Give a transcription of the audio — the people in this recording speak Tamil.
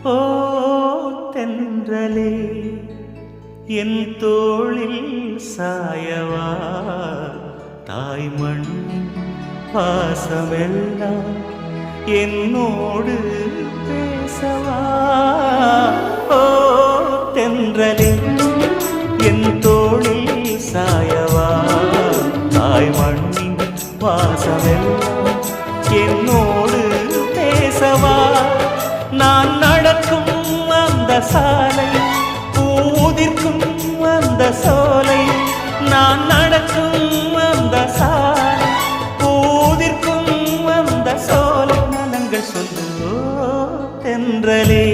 ஓ தென்றலே என் தோளில் சாயவா தாய்மண் பாசமெல்லாம் என்னோடு பேசவா ஓ தென்றலே என் தோளில் சாயவா தாய்மண்ணின் பாசமெல்லாம் என்னோடு பேசவா நான் நடக்கும் அந்த சாலை பூதிர்க்கும் அந்த சோலை நான் நடக்கும் அந்த சாலை பூதிர்க்கும் அந்த சோலை நலங்கள் சொல்லோ தென்றலே